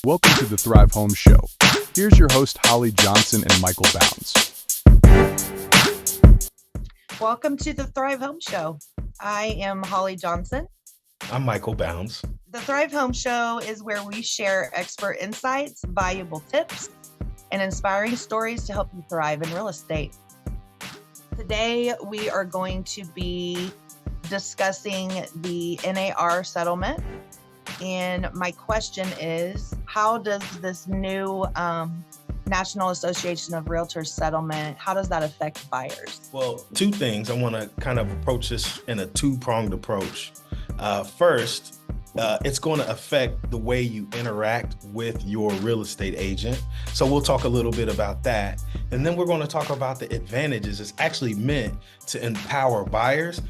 Welcome to the Thrive Home Show. Here's your host, Holly Johnson and Michael Bounds. Welcome to the Thrive Home Show. I am Holly Johnson. I'm Michael Bounds. The Thrive Home Show is where we share expert insights, valuable tips, and inspiring stories to help you thrive in real estate. Today, we are going to be discussing the NAR settlement. And my question is, how does this new National Association of Realtors settlement, how does that affect buyers? Well, two things. I want to kind of approach this in a two-pronged approach. First, it's going to affect the way you interact with your real estate agent. So we'll talk a little bit about that. And then we're going to talk about the advantages. It's actually meant to empower buyers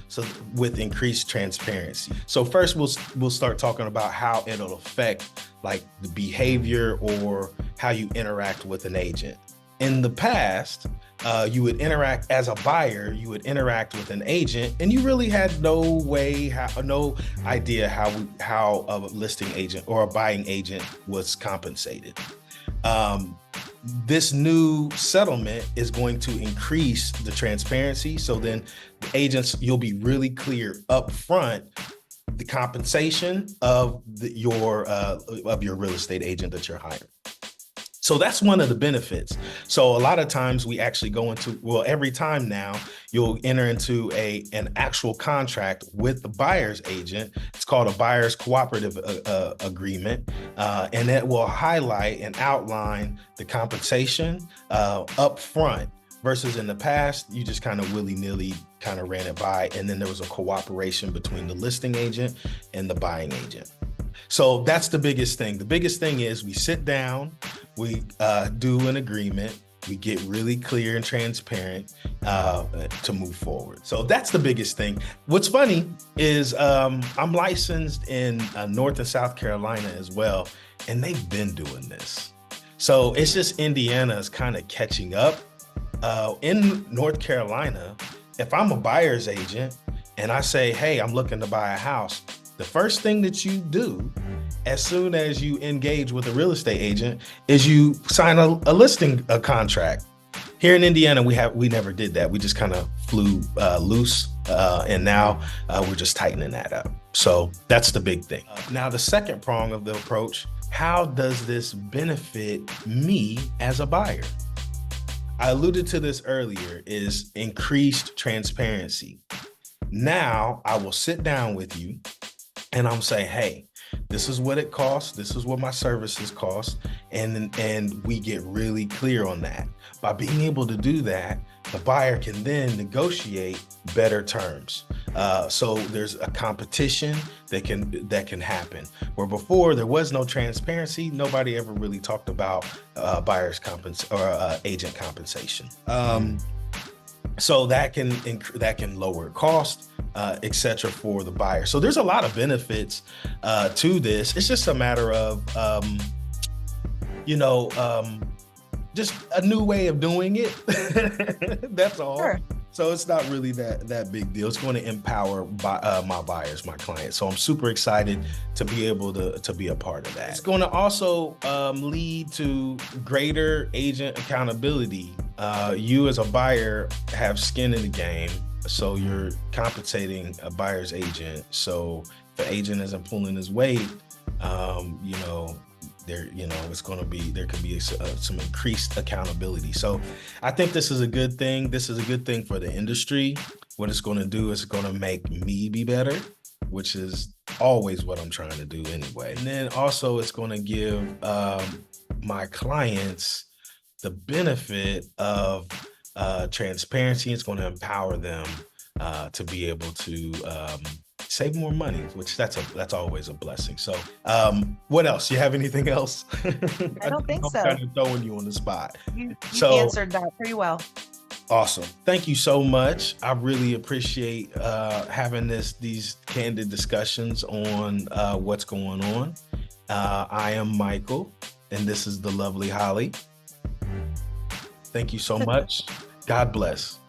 with increased transparency. So first, we'll start talking about how it'll affect like the behavior or how you interact with an agent. In the past, you would interact as a buyer, you would interact with an agent, and you really had no idea how a listing agent or a buying agent was compensated. This new settlement is going to increase the transparency. So then the agents, you'll be really clear up front the compensation of your real estate agent that you're hiring. So that's one of the benefits. So a lot of times we actually go into, every time now you'll enter into an actual contract with the buyer's agent. It's called a buyer's cooperative agreement. And it will highlight and outline the compensation up front versus in the past, you just kind of willy-nilly kind of ran it by. And then there was a cooperation between the listing agent and the buying agent. So that's the biggest thing. The biggest thing is we sit down, we do an agreement, we get really clear and transparent to move forward. So that's the biggest thing. What's funny is I'm licensed in North and South Carolina as well, and they've been doing this. So it's just Indiana is kind of catching up. In North Carolina, if I'm a buyer's agent and I say, hey, I'm looking to buy a house, the first thing that you do as soon as you engage with a real estate agent is you sign a listing contract. Here in Indiana, we never did that. We just kind of flew loose, and now we're just tightening that up. So that's the big thing. Now, the second prong of the approach, how does this benefit me as a buyer? I alluded to this earlier, is increased transparency. Now I will sit down with you and I'm saying, hey, this is what it costs. This is what my services cost. And we get really clear on that. By being able to do that, the buyer can then negotiate better terms. So there's a competition that can happen. Where before there was no transparency, nobody ever really talked about agent compensation. So that can lower cost, et cetera, for the buyer. So there's a lot of benefits to this. It's just a matter of, just a new way of doing it. That's all. Sure. So it's not really that big deal. It's going to empower my buyers, my clients. So I'm super excited to be able to be a part of that. It's going to also lead to greater agent accountability. You as a buyer have skin in the game, so you're compensating a buyer's agent. So if the agent isn't pulling his weight, there could be some increased accountability. So I think this is a good thing. This is a good thing for the industry. What it's going to do is it's going to make me be better, which is always what I'm trying to do anyway. And then also it's going to give my clients the benefit of transparency. It's going to empower them to be able to save more money, which that's always a blessing. So what else? You have anything else? I don't think so. I'm kind of throwing you on the spot. You answered that pretty well. Awesome. Thank you so much. I really appreciate having these candid discussions on what's going on. I am Michael, and this is the lovely Holly. Thank you so much. God bless.